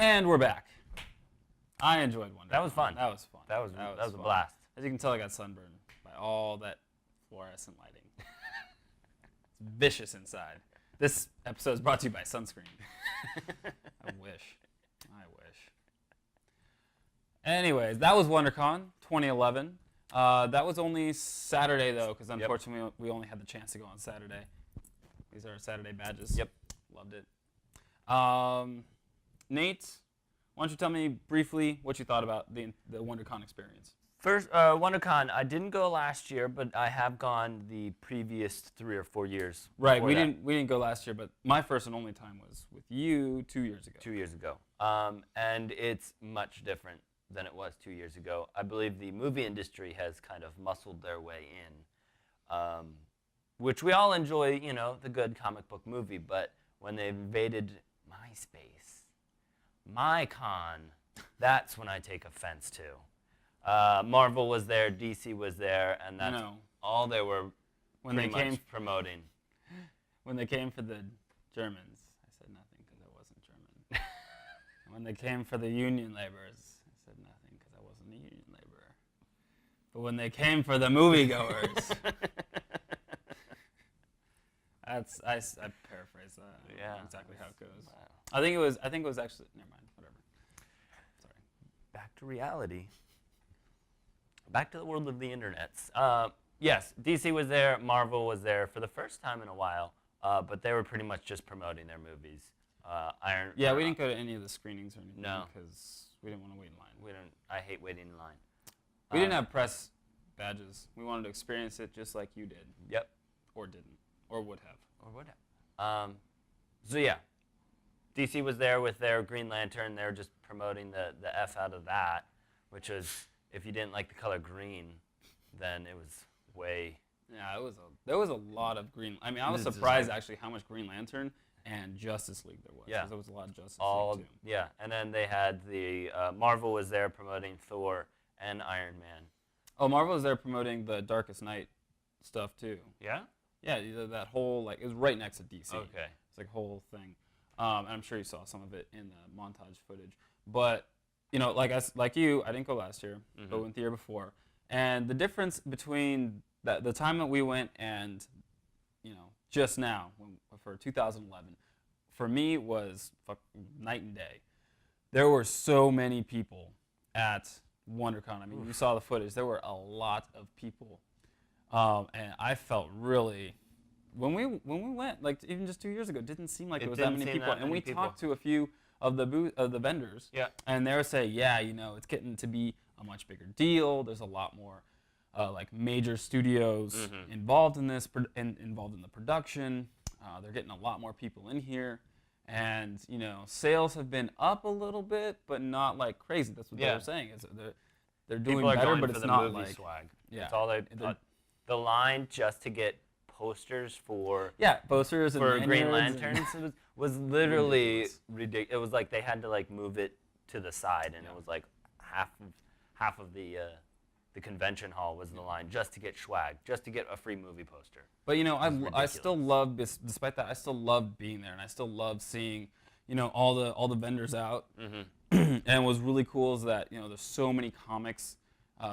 And we're back. I enjoyed WonderCon. That was fun. That was fun. That was a fun. blast. As you can tell, I got sunburned by all that fluorescent lighting. It's vicious inside. This episode is brought to you by sunscreen. I wish. Anyways, that was WonderCon 2011. That was only Saturday, though, because unfortunately we only had the chance to go on Saturday. These are our Saturday badges. Yep. Loved it. Nate, why don't you tell me briefly what you thought about the WonderCon experience? First, WonderCon, I didn't go last year, but I have gone the previous 3 or 4 years. Right, we didn't go last year, but my first and only time was with you 2 years ago. 2 years ago. And it's much different than it was 2 years ago. I believe the movie industry has kind of muscled their way in, which we all enjoy, you know, the good comic book movie, but when they invaded my space, my con, that's when I take offense to. Marvel was there, DC was there, and that's all they were promoting. When they came for the Germans, I said nothing because I wasn't German. When they came for the union laborers, I said nothing because I wasn't a union laborer. But when they came for the moviegoers, I paraphrase that. I don't know exactly how it goes. Wow. I think it was actually, never mind, whatever. Sorry. Back to reality. Back to the world of the internets. Yes, DC was there, Marvel was there for the first time in a while, but they were pretty much just promoting their movies. We didn't go to any of the screenings or anything because we didn't want to wait in line. I hate waiting in line. We didn't have press badges. We wanted to experience it just like you did. Yep. Or didn't. Or would have. So yeah, DC was there with their Green Lantern. They were just promoting the F out of that, which was, if you didn't like the color green, then it was way... Yeah, there was a lot of Green... I mean, I was surprised actually how much Green Lantern and Justice League there was. Yeah. There was a lot of Justice League too. Yeah, and then they had the... Marvel was there promoting Thor and Iron Man. Oh, Marvel was there promoting the Darkest Night stuff too. Yeah? Yeah, that whole, like, it was right next to DC. Okay. It's like a whole thing. And I'm sure you saw some of it in the montage footage. But, you know, like you, I didn't go last year, but went the year before. And the difference between the time that we went and, you know, just now, for 2011, for me was night and day. There were so many people at WonderCon. I mean, you saw the footage. There were a lot of people. And I felt really, when we went, like even just 2 years ago, it didn't seem like there was that many people. And we talked to a few of the vendors, and they were saying, yeah, you know, it's getting to be a much bigger deal. There's a lot more like major studios involved in this, involved in the production. They're getting a lot more people in here, and you know, sales have been up a little bit, but not like crazy. That's what they were saying. Is they're doing better, but it's not like swag. Yeah, it's all the line just to get posters for posters for and Green Lanterns was literally ridiculous. It was like they had to like move it to the side, and it was like half of the convention hall was the line just to get swag, just to get a free movie poster. But you know, I still love, despite that, I still loved being there, and I still loved seeing, you know, all the vendors out. And what's really cool is that, you know, there's so many comics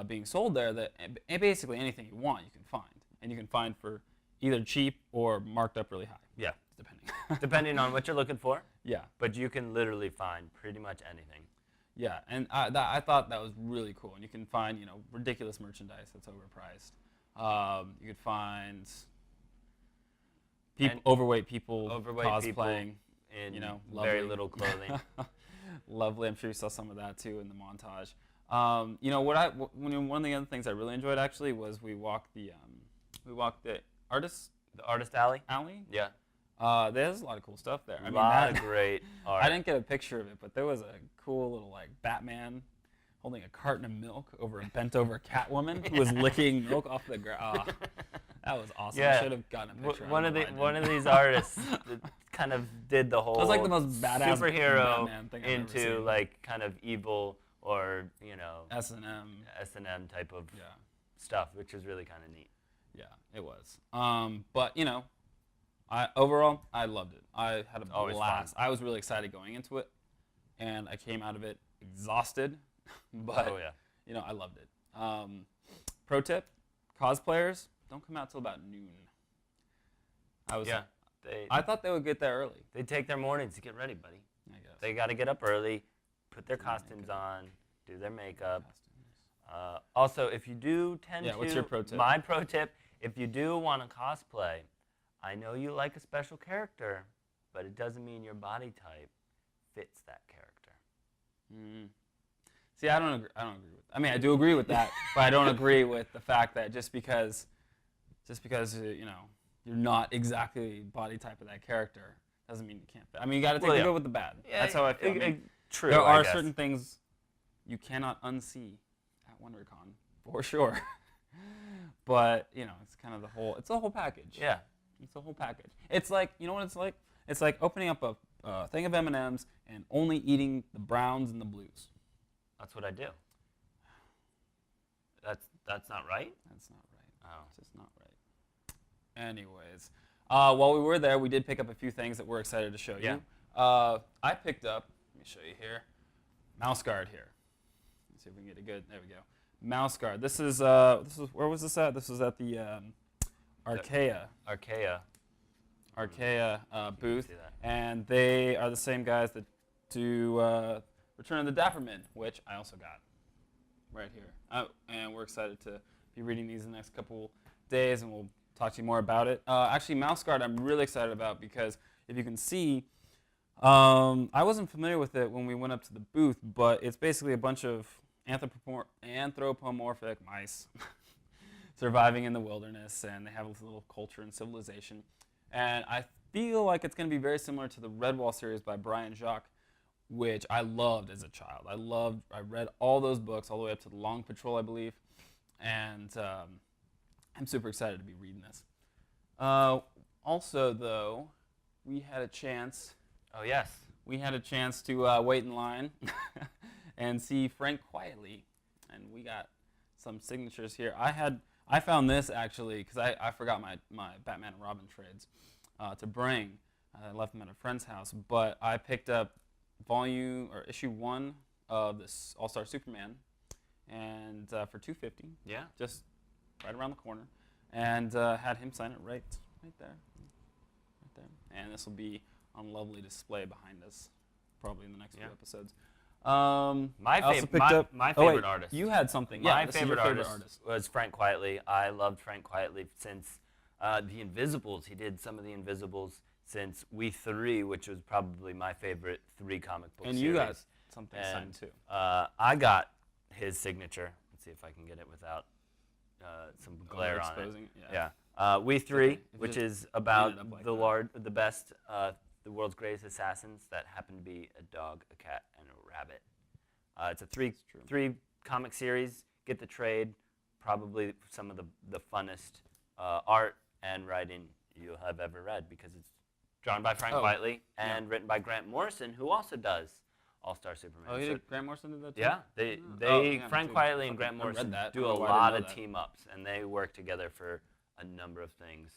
being sold there that basically anything you want you can find, and you can find for either cheap or marked up really high. Yeah, depending. Depending on what you're looking for. Yeah. But you can literally find pretty much anything. Yeah, and I thought that was really cool. And you can find, you know, ridiculous merchandise that's overpriced. You could find overweight people cosplaying in, you know, very little clothing. Lovely. I'm sure you saw some of that too in the montage. You know, one of the other things I really enjoyed actually was we walked the artist alley. Yeah. There's a lot of cool stuff there. A lot of great art. I didn't get a picture of it, but there was a cool little like Batman holding a carton of milk over a bent over Catwoman who was licking milk off the ground. Oh, that was awesome. Yeah. I should have gotten a picture. One of these artists that kind of did the whole it was like the most badass superhero Batman thing into like kind of evil or, you know, S&M type of stuff, which is really kind of neat. Yeah, it was. But you know, overall I loved it. I had a blast. I was really excited going into it. and I came out of it exhausted, but Oh yeah. you know, I loved it. Pro tip: cosplayers don't come out till about noon. Yeah. I thought they would get there early. They take their mornings to get ready, buddy. I guess. They got to get up early, put their Do costumes makeup. on, do their makeup. Costumes. Also, if you do tend Yeah, to, what's your pro tip? My pro tip, if you do want to cosplay, I know you like a special character, but it doesn't mean your body type fits that character. Mm. See, I don't agree with. I mean, I do agree with that, but I don't agree with the fact that just because you know you're not exactly body type of that character doesn't mean you can't fit. I mean, you got to take the good with the bad. Yeah, That's how I feel. I mean, true. there I are guess. certain things you cannot unsee at WonderCon for sure, but you know, it's kind of it's a whole package. Yeah. It's a whole package. It's like, you know what it's like? It's like opening up a thing of M&Ms and only eating the browns and the blues. That's what I do. That's not right? That's not right. Oh. It's just not right. Anyways, while we were there, we did pick up a few things that we're excited to show you. Yeah. I picked up, let me show you here, mouse guard here. Let's see if we can get it good. There we go. Mouse guard. This is where was this at? This was at the Archaea booth, see that. and they are the same guys that do Return of the Dapper Men, which I also got right here. And we're excited to be reading these in the next couple days, and we'll talk to you more about it. Actually, Mouse Guard I'm really excited about because if you can see, I wasn't familiar with it when we went up to the booth, but it's basically a bunch of anthropomorphic mice surviving in the wilderness, and they have this little culture and civilization. And I feel like it's going to be very similar to the Redwall series by Brian Jacques, which I loved as a child. I read all those books all the way up to the Long Patrol, I believe, and I'm super excited to be reading this. Also, though, we had a chance. Oh, yes. We had a chance to wait in line and see Frank Quietly, and we got some signatures here. I found this actually because I forgot my Batman and Robin trades to bring. I left them at a friend's house, but I picked up issue 1 of this All-Star Superman, and for $2.50. Yeah. Just right around the corner, and had him sign it right there. And this will be on lovely display behind us, probably in the next few episodes. My favorite artist. You had something. My Yeah, favorite artist was Frank Quietly. I loved Frank Quietly since The Invisibles. He did some of The Invisibles since We 3, which was probably my favorite 3 comic book series. And you got something signed too. I got his signature. Let's see if I can get it without some glare on it. Yeah. We 3, which is about the best, the world's greatest assassins that happen to be a dog, a cat, and a rabbit. It's a three comic series. Get the trade. Probably some of the funnest art and writing you'll have ever read because it's drawn by Frank Quietly and written by Grant Morrison, who also does All-Star Superman. Oh, Grant Morrison did that too? Yeah, Frank Quietly and Grant Morrison do a lot of team-ups, and they work together for a number of things.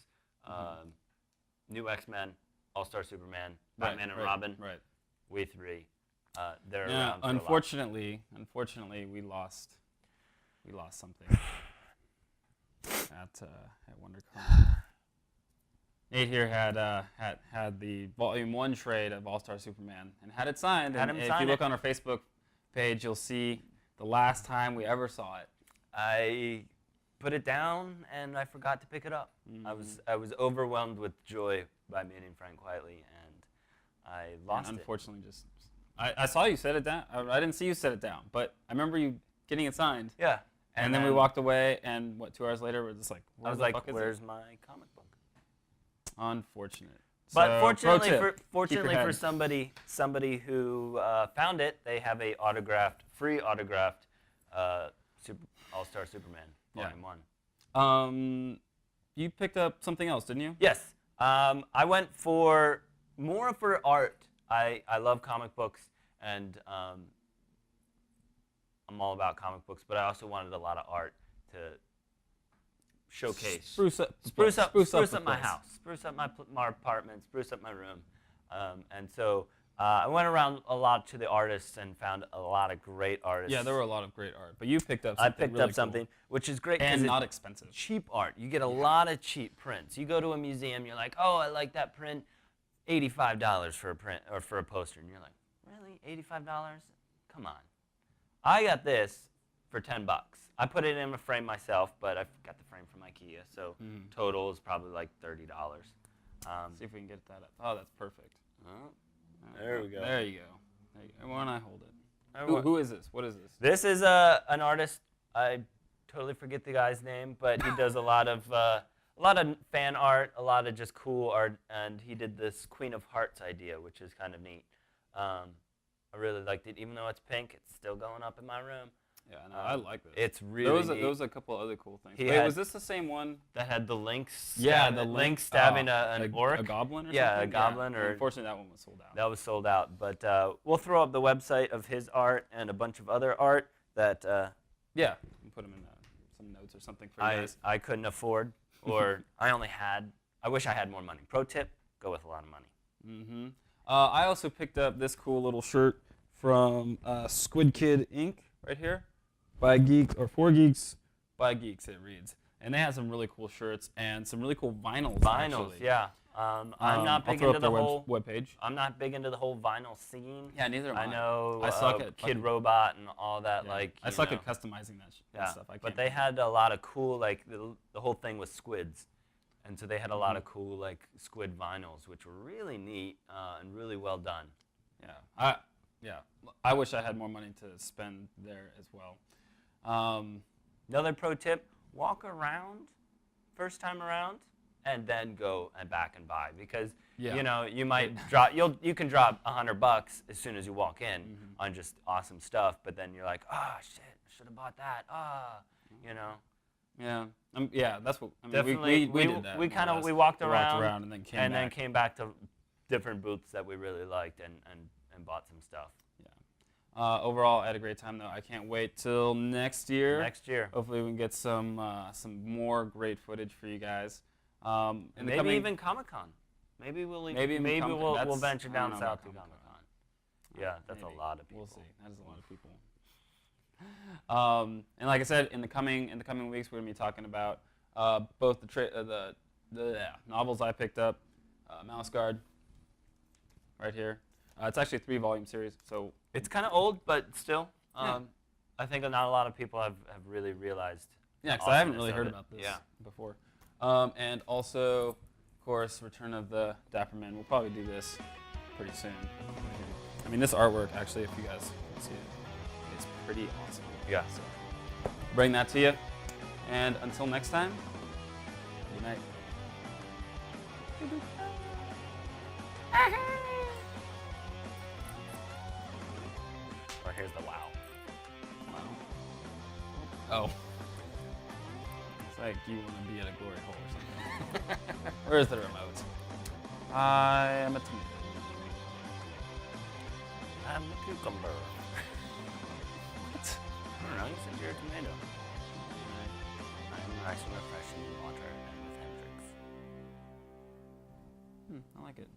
New X-Men, All-Star Superman, Batman and Robin, We 3. They're around for unfortunately, we lost something at WonderCon. Nate here had the Volume 1 trade of All-Star Superman and had it signed. And if you look on our Facebook page, you'll see the last time we ever saw it. I put it down and I forgot to pick it up. I was overwhelmed with joy by meeting Frank Quietly, and I lost it. Unfortunately, I saw you set it down. I didn't see you set it down, but I remember you getting it signed. Yeah. And then we walked away, and 2 hours later, we're just like, where's my comic book? Unfortunate. So, But fortunately for somebody who found it, they have a free autographed All-Star Superman Volume 1. You picked up something else, didn't you? Yes. I went for more for art. I love comic books, and I'm all about comic books, but I also wanted a lot of art to showcase. Spruce up my house, spruce up my apartment, spruce up my room. And so I went around a lot to the artists and found a lot of great artists. Yeah, there were a lot of great art, but you picked up I something picked really up something, which is great. and 'cause not it's expensive. cheap art. You get a lot of cheap prints. You go to a museum, you're like, oh, I like that print, $85 for a print or for a poster, and you're like, really, $85? Come on. I got this for $10. I put it in a frame myself, but I got the frame from IKEA, so total is probably like $30. See if we can get that up. Oh, that's perfect. There we go. There you go. There you go. Why don't I hold it? Who is this? What is this? This is an artist. I totally forget the guy's name, but he does a lot of fan art, a lot of just cool art, and he did this Queen of Hearts idea, which is kind of neat. I really liked it, even though it's pink. It's still going up in my room. Yeah, no, I like this. It's really neat. There was a couple other cool things. He Wait, had- was this the same one? That had the lynx. Yeah, the lynx stabbing an orc. A goblin or Yeah, something? a goblin. Or unfortunately, that one was sold out. that was sold out. But we'll throw up the website of his art and a bunch of other art that Yeah, you can put them in some notes or something for you guys. I couldn't afford, or I wish I had more money. Pro tip: go with a lot of money. Mm-hmm. I also picked up this cool little shirt from Squid Kid Inc. right here, by Geeks or for Geeks by Geeks. It reads, and they have some really cool shirts and some really cool vinyls. Vinyls, actually. yeah. I'm not I'll big throw into up the their whole webpage. I'm not big into the whole vinyl scene. Yeah, neither am I. I know I suck at Kid fucking- Robot and all that. Yeah. Like I you suck know. at customizing that Yeah, stuff. I can't. but they had a lot of cool, like the whole thing was squids, and so they had a lot of cool like squid vinyls, which were really neat and really well done. Yeah, I wish I had more money to spend there as well. Another pro tip: walk around first time around, and then go and back and buy, because you know you might drop you can drop $100 as soon as you walk in on just awesome stuff, but then you're like, oh shit, I should have bought that. You know. Yeah, that's what. I mean, Definitely, we did that. We more or kind of less. walked around and then came back. to different booths that we really liked and bought some stuff. Overall, I had a great time though. I can't wait till next year. Next year, Hopefully, we can get some more great footage for you guys. maybe even Comic-Con. Maybe we'll venture down south to Comic-Con. Yeah, that's Maybe. a lot of people. We'll see. That is a lot of people. And like I said, in the coming weeks, we're gonna be talking about both the novels I picked up, Mouse Guard, right here. It's actually a 3-volume series, so It's kind of old, but still, I think not a lot of people have really realized. yeah, the because I haven't awesomeness really of heard it. about this Yeah. before. And also, of course, Return of the Dapper Man. We'll probably do this pretty soon. I mean, this artwork actually, if you guys can see it, it's pretty awesome. Yeah. So, bring that to you. And until next time, good night. Or here's the wow. Oh. It's like you want to be at a glory hole or something. Where's the remote? I am a tomato. I'm a cucumber. What? I don't know. You said you're a tomato. I'm nice and refreshing in water and with Hendrix. I like it.